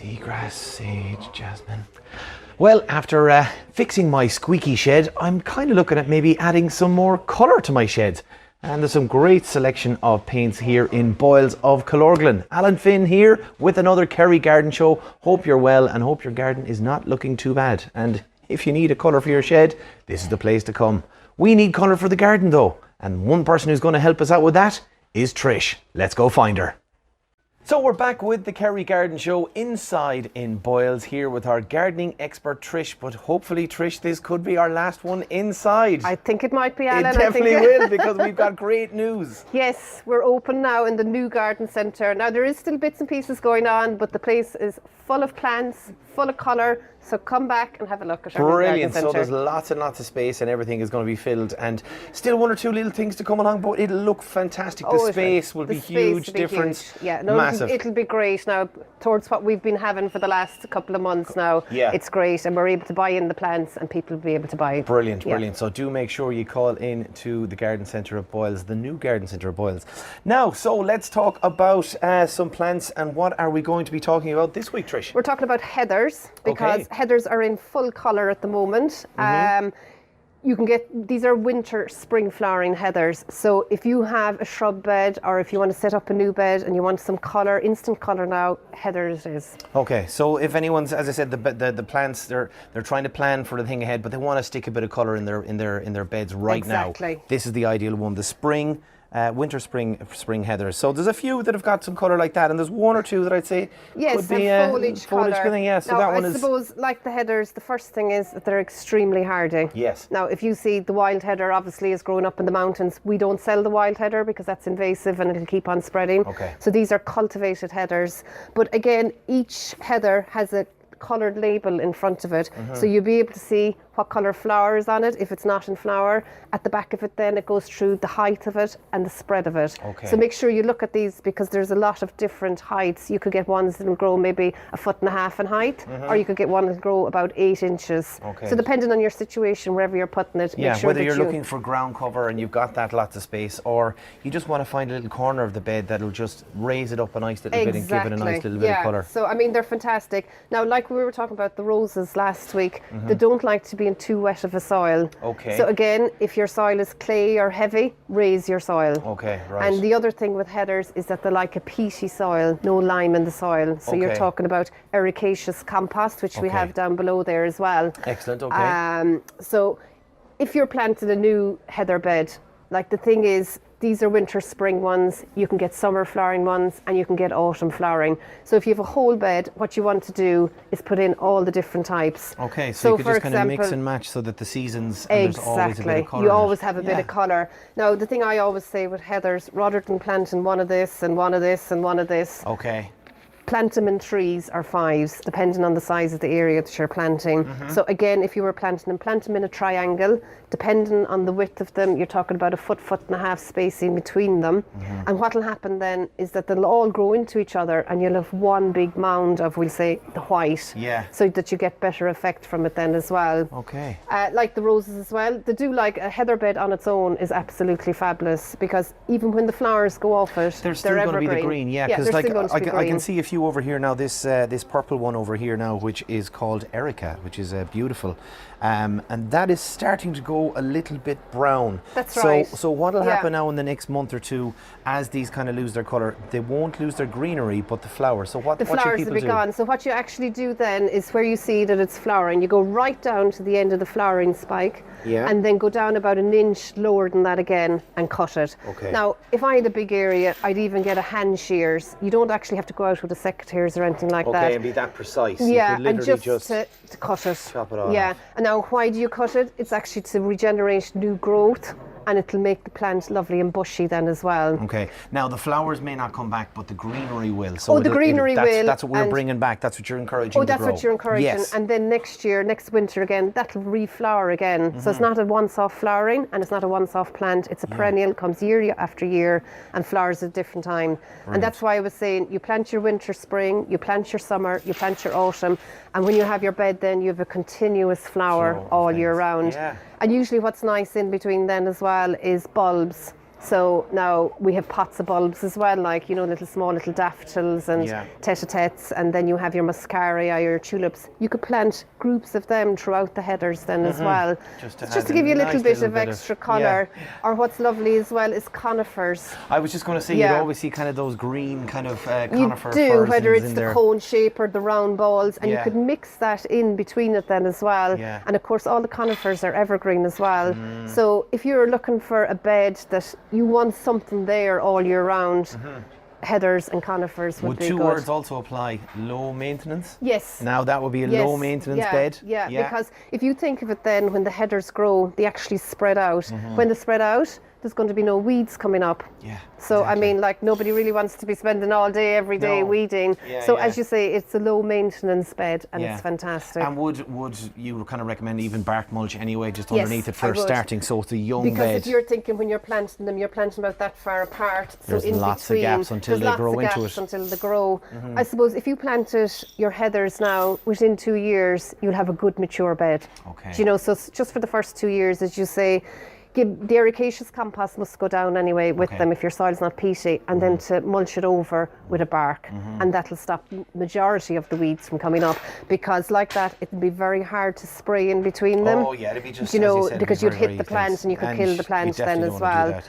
Seagrass, sage, jasmine. Well, after fixing my squeaky shed, I'm kind of looking at maybe adding some more colour to my shed. And there's some great selection of paints here in Boyles of Killorglin. Alan Finn here with another Kerry Garden Show. Hope you're well and hope your garden is not looking too bad. And if you need a colour for your shed, this is the place to come. We need colour for the garden though. And one person who's going to help us out with that is Trish. Let's go find her. So we're back with the Kerry Garden Show inside in Boyles here with our gardening expert Trish, but hopefully Trish, this could be our last one inside. I think it might be, Alan. It definitely will, because we've got great news. Yes, we're open now in the new garden centre. Now there is still bits and pieces going on, but the place is full of plants, full of colour, so come back and have a look at our Brilliant. new garden centre. So there's lots and lots of space and everything is going to be filled, and still one or two little things to come along, but it'll look fantastic. The space will be huge, difference, yeah, no, massive. It'll be great now towards what we've been having for the last couple of months now. Yeah. It's great, and we're able to buy in the plants and people will be able to buy it. Brilliant, brilliant. So do make sure you call in to the garden centre of Boyles, the new garden centre of Boyles. Now, so let's talk about some plants, and what are we going to be talking about this week, Trish? We're talking about heathers, because heathers are in full colour at the moment. You can get, these are winter, spring flowering heathers. So if you have a shrub bed, or if you want to set up a new bed and you want some colour, instant colour now, heather it is. Okay, so if anyone's, as I said, the plants, they're trying to plan for the thing ahead, but they want to stick a bit of colour in their beds right now. This is the ideal one. The spring. Winter, spring heathers. So there's a few that have got some colour like that, and there's one or two that I'd say could be foliage colour. Yeah, so now, that one I suppose, like the heathers, the first thing is that they're extremely hardy. Yes. Now, if you see the wild heather, obviously is growing up in the mountains. We don't sell the wild heather because that's invasive and it'll keep on spreading. Okay. So these are cultivated heathers. But again, each heather has a coloured label in front of it, so you'll be able to see what colour flower is on it. If it's not in flower, at the back of it then it goes through the height of it and the spread of it. So make sure you look at these, because there's a lot of different heights. You could get ones that will grow maybe 1.5 foot in height, or you could get one that will grow about 8 inches. So depending on your situation, wherever you're putting it, make sure whether you're looking for ground cover and you've got that lots of space, or you just want to find a little corner of the bed that'll just raise it up a nice little bit and give it a nice little bit of colour. So I mean, they're fantastic. Now, like we were talking about the roses last week, they don't like to be in too wet of a soil. So again, if your soil is clay or heavy, raise your soil. And the other thing with heathers is that they like a peaty soil, no lime in the soil. So you're talking about ericaceous compost, which we have down below there as well. Excellent. So if you're planting a new heather bed, like, the thing is, these are winter, spring ones. You can get summer flowering ones, and you can get autumn flowering. So if you have a whole bed, what you want to do is put in all the different types. So you could just kind of mix and match so that the seasons, and there's always a bit of colour. You always have a bit of colour. Now, the thing I always say with heathers, rather than planting one of this and one of this and one of this, plant them in 3s or 5s, depending on the size of the area that you're planting. So again, if you were planting them, plant them in a triangle. Depending on the width of them, you're talking about 1.5 foot spacing between them. And what will happen then is that they'll all grow into each other, and you'll have one big mound of, we'll say, the white. So that you get better effect from it then as well. Like the roses as well, they do like a heather bed on its own is absolutely fabulous, because even when the flowers go off it, they're still going to be the green. Because like I can see a few over here now. This purple one over here now, which is called Erica, which is beautiful, and that is starting to go a little bit brown. So what will happen now in the next month or two, as these kind of lose their colour, they won't lose their greenery, but the flowers. So what the flowers will be gone. So what you actually do then is, where you see that it's flowering, you go right down to the end of the flowering spike, and then go down about 1 inch lower than that again and cut it. Now, if I had a big area, I'd even get a hand shears. You don't actually have to go out with a secateurs or anything like that. And be that precise. And just to cut it. Chop it all off. And now, why do you cut it? It's actually to regenerate new growth, and it'll make the plant lovely and bushy then as well. Now the flowers may not come back, but the greenery will. So the greenery will. That's what we're bringing back. That's what you're encouraging to that's grow. what you're encouraging. And then next winter again, that'll reflower again. So it's not a once-off flowering, and it's not a once-off plant. It's a perennial, comes year after year, and flowers at a different time. And that's why I was saying, you plant your winter, spring, you plant your summer, you plant your autumn, and when you have your bed, then you have a continuous flower all year round. And usually what's nice in between then as well is bulbs. So now we have pots of bulbs as well, like, you know, small little daffodils and tete-a-tetes, and then you have your muscaria, your tulips. You could plant groups of them throughout the headers then as well. Just to give you a little bit of extra colour. Or what's lovely as well is conifers. I was just going to say, you'd always see kind of those green kind of conifer You do, firs whether it's in the there. cone shape or the round balls, and you could mix that in between it then as well. Yeah. And of course all the conifers are evergreen as well. So if you're looking for a bed that you want something there all year round, headers and conifers would be good. Would two words also apply? Low maintenance? Yes. Now that would be a low maintenance bed? Yeah, because if you think of it then, when the headers grow, they actually spread out. When they spread out, there's going to be no weeds coming up. Yeah. So, exactly. I mean, like, nobody really wants to be spending all day, every day weeding. So, as you say, it's a low maintenance bed, and it's fantastic. And would you kind of recommend even bark mulch anyway, just underneath it for starting, so it's a young bed? Because if you're thinking when you're planting them, you're planting about that far apart. So there's lots of gaps until they grow into it. Until they grow. I suppose if you planted your heathers now, within 2 years, you'll have a good mature bed. Okay. Do you know, so just for the first 2 years, as you say, the ericaceous compost must go down anyway with them if your soil's not peaty, and then to mulch it over with a bark, and that'll stop majority of the weeds from coming up, because like that it'll be very hard to spray in between them. Oh yeah, it'd be just, you know, as you said, because you'd hit the plant and you could kill the plant then as well.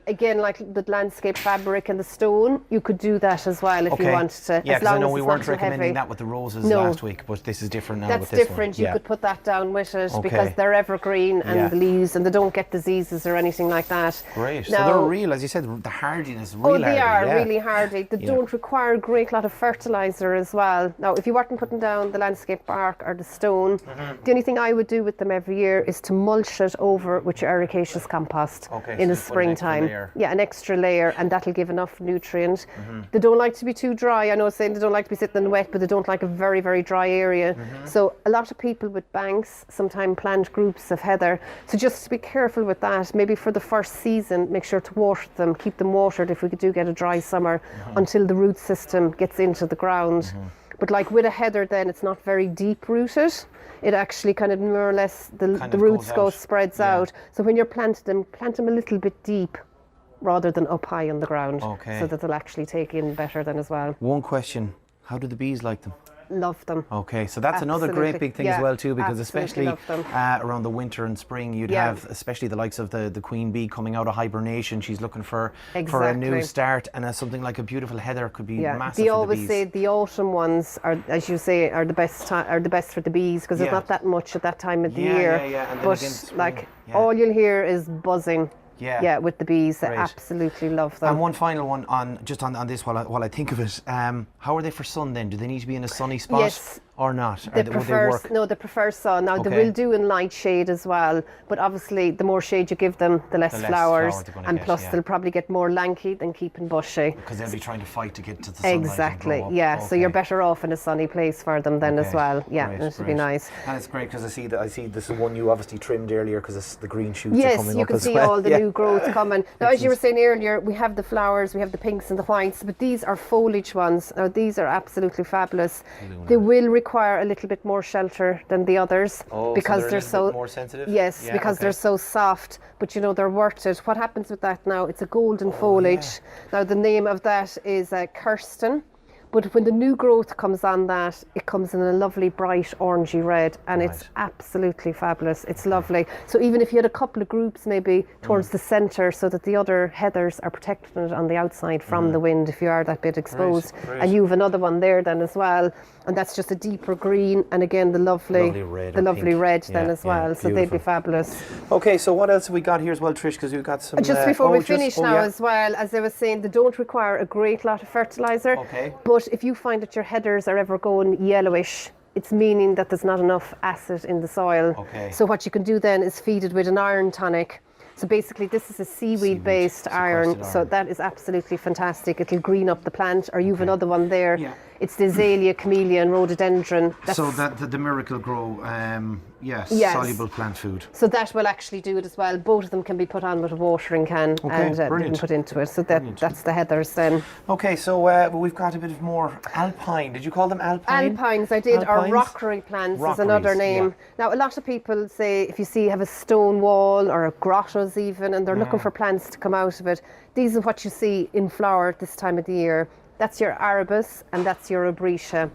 Again, like the landscape fabric and the stone, you could do that as well if you wanted to. Yeah, as long I know as we it's weren't not too recommending heavy. that with the roses last week, but this is different now. That's with this different. One. You could put that down with it because they're evergreen and the leaves, and they don't get diseases or anything like that. Great. Now, so they're real, as you said, the hardiness, real hardy. They are really hardy. They don't require a great lot of fertiliser as well. Now, if you weren't putting down the landscape bark or the stone, the only thing I would do with them every year is to mulch it over with your ericaceous compost in the springtime. An extra layer, and that'll give enough nutrient. They don't like to be too dry. I know saying they don't like to be sitting in the wet, but they don't like a very, very dry area. So a lot of people with banks sometimes plant groups of heather. So just to be careful with that, maybe for the first season, make sure to water them, keep them watered if we do get a dry summer, until the root system gets into the ground. But like with a heather then, it's not very deep rooted. It actually kind of more or less, the roots spreads out. So when you're planting them, plant them a little bit deep rather than up high on the ground, so that they'll actually take in better then as well. One question, how do the bees like them? Love them. Okay, so that's another great big thing as well too, because especially around the winter and spring, you'd have especially the likes of the queen bee coming out of hibernation. She's looking for a new start, and something like a beautiful heather could be massive. They for always the bees. say the autumn ones are, as you say, are the best for the bees, because there's not that much at that time of the year. And but again, like all you'll hear is buzzing. With the bees. They absolutely love them. And one final one on this while I think of it. How are they for sun then? Do they need to be in a sunny spot or not? They prefer sun. Now they will do in light shade as well, but obviously the more shade you give them, the less flowers, and plus they'll probably get more lanky than keeping bushy. Because they'll be trying to fight to get to the sunlight. Exactly. So you're better off in a sunny place for them then as well. And it should be nice. And it's great because I see this is one you obviously trimmed earlier because the green shoots are coming up as well. Yes, you can see all the new growth coming. Now, as you were saying earlier, we have the flowers, we have the pinks and the whites, but these are foliage ones. Now, these are absolutely fabulous. They will require a little bit more shelter than the others because so they're so more sensitive. Yes, because they're so soft. But you know, they're worth it. What happens with that now? It's a golden foliage. Now, the name of that is Kirsten. But when the new growth comes on that, it comes in a lovely bright orangey red, and it's absolutely fabulous. It's lovely. So even if you had a couple of groups maybe towards the centre, so that the other heathers are protecting it on the outside from the wind if you are that bit exposed. And you have another one there then as well, and that's just a deeper green, and again the lovely red then as well. So they'd be fabulous. Okay, so what else have we got here as well, Trish? Because we've got some. Just before we finish as well, as I was saying, they don't require a great lot of fertiliser. But if you find that your headers are ever going yellowish, it's meaning that there's not enough acid in the soil. So what you can do then is feed it with an iron tonic. So basically this is a seaweed-based iron, so that is absolutely fantastic. It'll green up the plant, or you've another one there. It's the azalea, camellia and rhododendron. So that the Miracle Grow, yes, soluble plant food. So that will actually do it as well. Both of them can be put on with a watering can and then put into it. So that's the heathers then. Okay, so we've got a bit of more alpine. Did you call them alpine? Alpines, I did. Or rockery plants is another name. Now, a lot of people say if you have a stone wall or a grottos even, and they're looking for plants to come out of it, these are what you see in flower at this time of the year. That's your arabis and that's your abretia.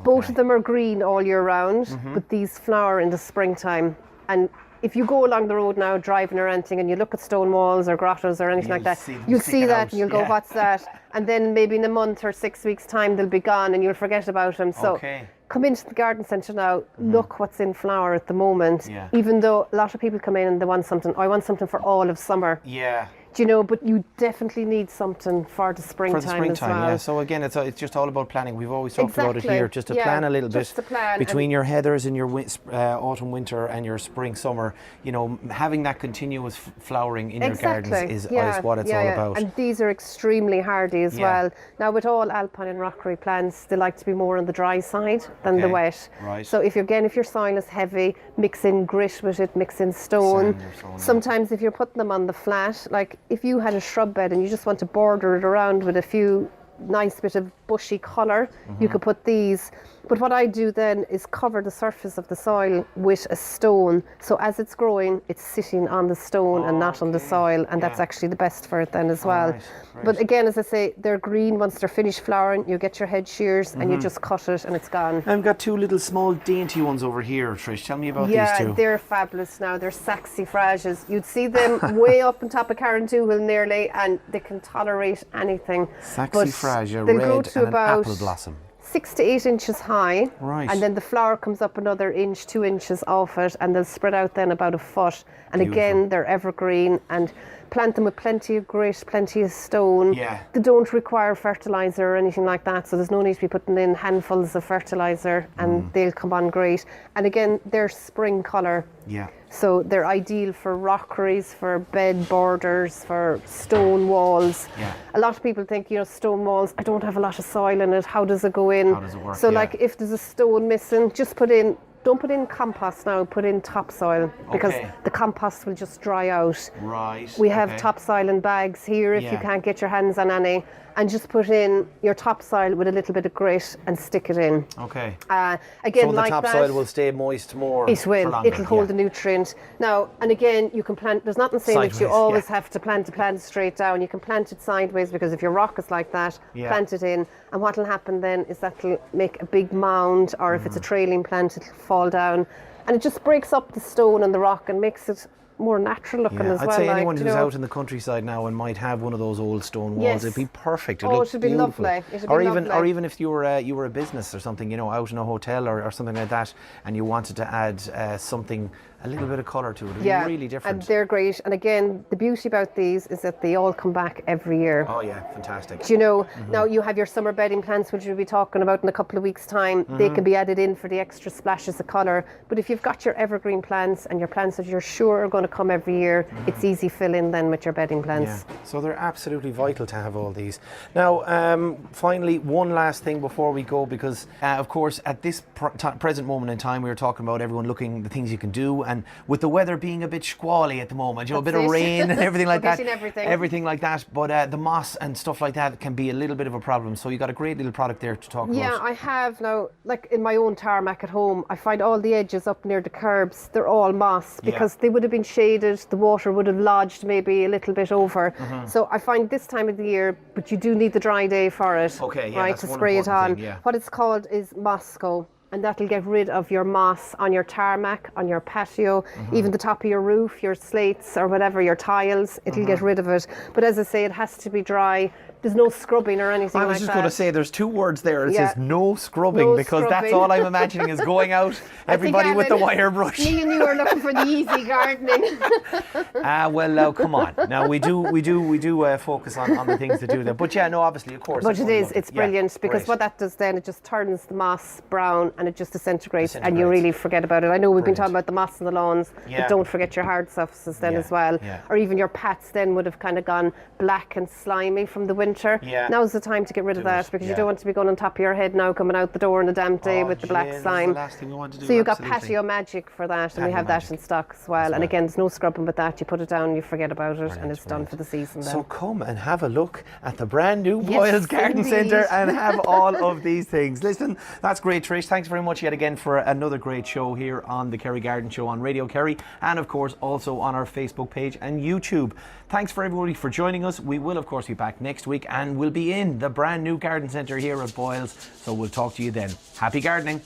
Both of them are green all year round, but these flower in the springtime. And if you go along the road now driving or anything and you look at stone walls or grottos or anything like that, you'll see that and you'll go, what's that? And then maybe in a month or 6 weeks time they'll be gone and you'll forget about them. So come into the garden centre now, look what's in flower at the moment. Even though a lot of people come in and they want something, I want something for all of summer. Do you know, but you definitely need something for the springtime as well. Yeah. So again, it's just all about planning. We've always talked about it here, just to plan a little bit between your heathers and your autumn, winter, and your spring, summer. You know, having that continuous flowering in your gardens is what it's all about. And these are extremely hardy as well. Now, with all alpine and rockery plants, they like to be more on the dry side than the wet. So if your soil is heavy, mix in grit with it, mix in stone. Sometimes if you're putting them on the flat, like if you had a shrub bed and you just want to border it around with a few nice bit of bushy colour, you could put these. But what I do then is cover the surface of the soil with a stone. So as it's growing, it's sitting on the stone and not on the soil. And that's actually the best for it then as well. Right. But again, as I say, they're green. Once they're finished flowering, you get your head shears and you just cut it and it's gone. I've got two little small dainty ones over here, Trish. Tell me about these two. Yeah, they're fabulous now. They're saxifrages. You'd see them way up on top of Carrauntoohil nearly, and they can tolerate anything. Saxifrage, a red and an apple blossom. 6 to 8 inches high, and then the flower comes up another inch, 2 inches off it, and they'll spread out then about a foot. And again, they're evergreen, and plant them with plenty of grit, plenty of stone. They don't require fertiliser or anything like that, so there's no need to be putting in handfuls of fertiliser, and they'll come on great. And again, they're spring colour. So they're ideal for rockeries, for bed borders, for stone walls. A lot of people think, stone walls, I don't have a lot of soil in it, how does it go in? How does it work? So like if there's a stone missing, just don't put in compost now, put in topsoil, because the compost will just dry out. We have topsoil in bags here if you can't get your hands on any, and just put in your topsoil with a little bit of grit and stick it in. Again, so the topsoil will stay moist more. It will. It'll hold the nutrient. Now, and again, you can plant. There's nothing saying that you always have to plant the plant straight down. You can plant it sideways, because if your rock is like that, plant it in. And what will happen then is that'll make a big mound, or if it's a trailing plant, it'll fall down, and it just breaks up the stone and the rock and makes it more natural looking as well. I'd say anyone who's out in the countryside now and might have one of those old stone walls, it'd be perfect. It should be lovely. Or even if you were a business or something, out in a hotel or something like that, and you wanted to add something, a little bit of colour to it. It'd be really different. And they're great. And again, the beauty about these is that they all come back every year. Oh yeah, fantastic. Now you have your summer bedding plants, which we'll be talking about in a couple of weeks' time. They can be added in for the extra splashes of colour. But if you've got your evergreen plants and your plants that you're sure are going to come every year, it's easy fill in then with your bedding plants. So they're absolutely vital to have all these. Now, finally, one last thing before we go, because of course at this present moment in time, we were talking about everyone looking the things you can do, and with the weather being a bit squally at the moment, a bit of rain and everything like that, everything like that. But the moss and stuff like that can be a little bit of a problem. So you got a great little product there to talk about. Yeah, I have now. Like in my own tarmac at home, I find all the edges up near the curbs, they're all moss, because they would have been shaded. The water would have lodged maybe a little bit over. So I find this time of the year, but you do need the dry day for it, to spray it on. What it's called is Mosco. And that'll get rid of your moss on your tarmac, on your patio, even the top of your roof, your slates or whatever, your tiles, it'll get rid of it. But as I say, it has to be dry. There's no scrubbing or anything like that. I was just going to say, there's two words there. It says no scrubbing, because that's all I'm imagining is going out, everybody with the wire brush. Me and you are looking for the easy gardening. Well, come on. Now, we do focus on the things that do that. But obviously, of course. But it's brilliant, because what that does then, it just turns the moss brown and it just disintegrates, and you really forget about it. I know we've been talking about the moss on the lawns, but don't forget your hard surfaces then as well. Or even your pats then would have kind of gone black and slimy from the winter. winter. Yeah. Now's the time to get rid of that, because you don't want to be going on top of your head now, coming out the door on a damp day with the black slime. That's the last thing we want to do. So you've got Patio Magic for that, and we have that in stock as well. And again, there's no scrubbing with that. You put it down, you forget about it, and it's done for the season then. So come and have a look at the brand new Boyles Garden Centre and have all of these things. Listen, that's great, Trish. Thanks very much yet again for another great show here on the Kerry Garden Show on Radio Kerry, and of course also on our Facebook page and YouTube. Thanks for everybody for joining us. We will of course be back next week, and we'll be in the brand new garden centre here at Boyles. So we'll talk to you then. Happy gardening.